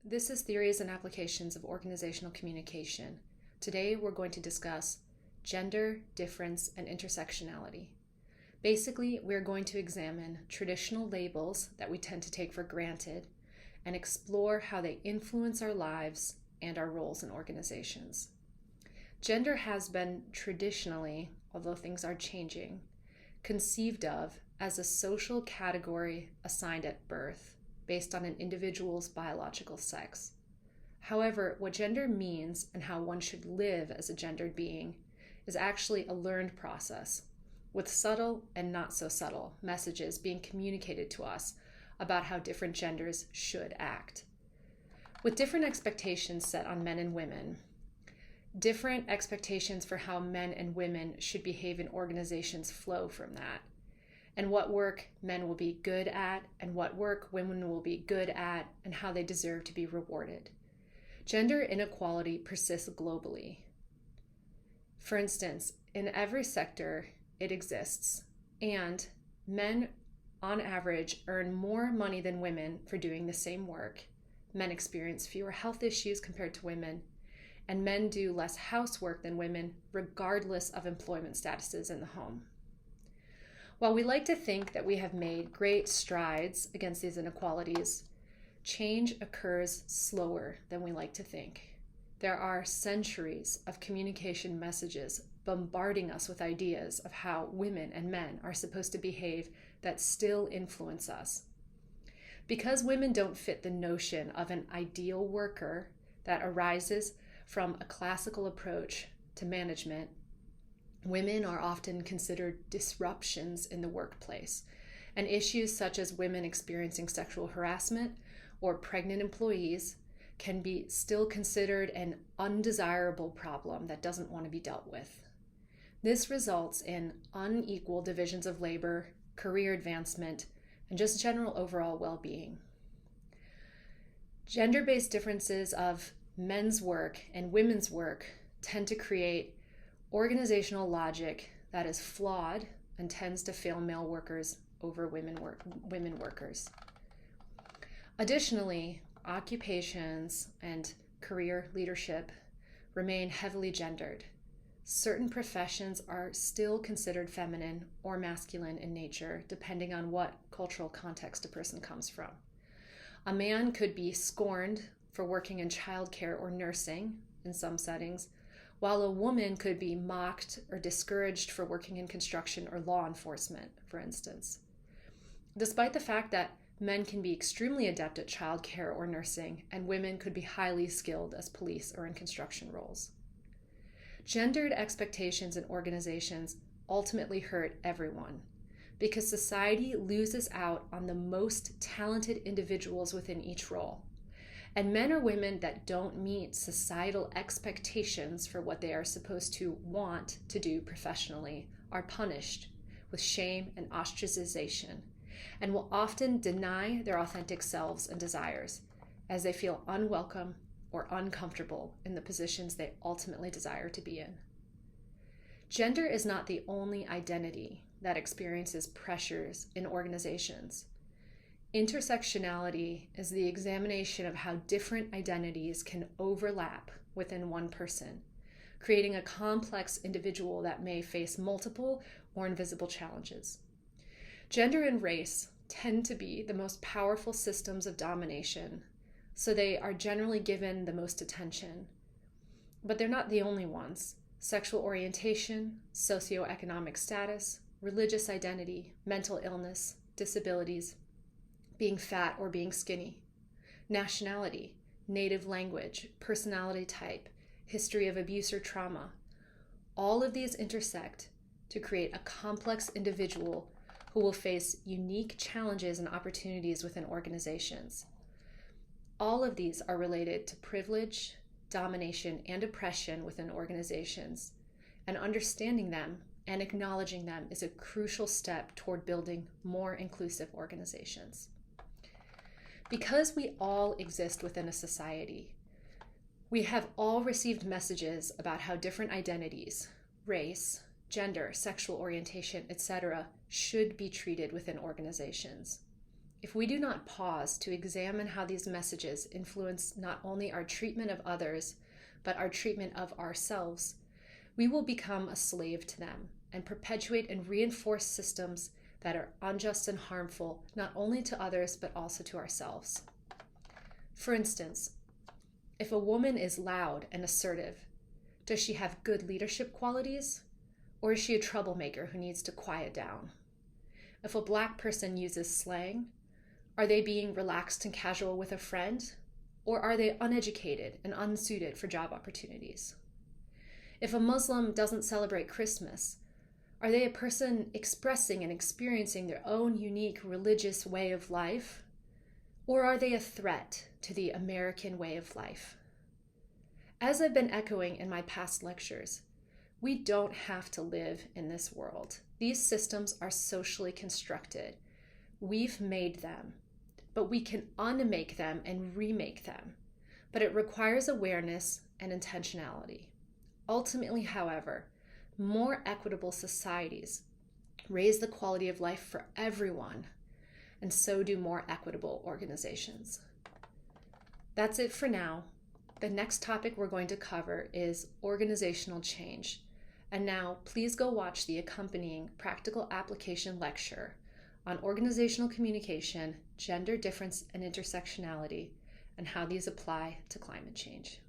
This is Theories and Applications of Organizational Communication. Today we're going to discuss gender, difference, and intersectionality. Basically, we're going to examine traditional labels that we tend to take for granted and explore how they influence our lives and our roles in organizations. Gender has been traditionally, although things are changing, conceived of as a social category assigned at birth based on an individual's biological sex. However, what gender means and how one should live as a gendered being is actually a learned process, with subtle and not so subtle messages being communicated to us about how different genders should act. With different expectations set on men and women, different expectations for how men and women should behave in organizations flow from that, and what work men will be good at and what work women will be good at and how they deserve to be rewarded. Gender inequality persists globally. For instance, in every sector it exists, and men on average earn more money than women for doing the same work. Men experience fewer health issues compared to women, and men do less housework than women regardless of employment statuses in the home. While we like to think that we have made great strides against these inequalities, change occurs slower than we like to think. There are centuries of communication messages bombarding us with ideas of how women and men are supposed to behave that still influence us. Because women don't fit the notion of an ideal worker that arises from a classical approach to management, women are often considered disruptions in the workplace, and issues such as women experiencing sexual harassment or pregnant employees can be still considered an undesirable problem that doesn't want to be dealt with. This results in unequal divisions of labor, career advancement, and just general overall well-being. Gender-based differences of men's work and women's work tend to create organizational logic that is flawed and tends to fail male workers over women workers. Additionally, occupations and career leadership remain heavily gendered. Certain professions are still considered feminine or masculine in nature, depending on what cultural context a person comes from. A man could be scorned for working in childcare or nursing in some settings, while a woman could be mocked or discouraged for working in construction or law enforcement, for instance. Despite the fact that men can be extremely adept at childcare or nursing, and women could be highly skilled as police or in construction roles. Gendered expectations in organizations ultimately hurt everyone because society loses out on the most talented individuals within each role. And men or women that don't meet societal expectations for what they are supposed to want to do professionally are punished with shame and ostracization, and will often deny their authentic selves and desires as they feel unwelcome or uncomfortable in the positions they ultimately desire to be in. Gender is not the only identity that experiences pressures in organizations. Intersectionality is the examination of how different identities can overlap within one person, creating a complex individual that may face multiple or invisible challenges. Gender and race tend to be the most powerful systems of domination, so they are generally given the most attention. But they're not the only ones. Sexual orientation, socioeconomic status, religious identity, mental illness, disabilities, being fat or being skinny, nationality, native language, personality type, history of abuse or trauma. All of these intersect to create a complex individual who will face unique challenges and opportunities within organizations. All of these are related to privilege, domination, and oppression within organizations, and understanding them and acknowledging them is a crucial step toward building more inclusive organizations. Because we all exist within a society, we have all received messages about how different identities, race, gender, sexual orientation, etc., should be treated within organizations. if we do not pause to examine how these messages influence not only our treatment of others, but our treatment of ourselves, we will become a slave to them and perpetuate and reinforce systems that are unjust and harmful, not only to others, but also to ourselves. For instance, if a woman is loud and assertive, does she have good leadership qualities? Or is she a troublemaker who needs to quiet down? If a Black person uses slang, are they being relaxed and casual with a friend? Or are they uneducated and unsuited for job opportunities? If a Muslim doesn't celebrate Christmas, are they a person expressing and experiencing their own unique religious way of life? Or are they a threat to the American way of life? As I've been echoing in my past lectures, we don't have to live in this world. These systems are socially constructed. We've made them, but we can unmake them and remake them. But it requires awareness and intentionality. Ultimately, however, more equitable societies raise the quality of life for everyone, and so do more equitable organizations. That's it for now. The next topic we're going to cover is organizational change. And now, please go watch the accompanying practical application lecture on organizational communication, gender difference and intersectionality, and how these apply to climate change.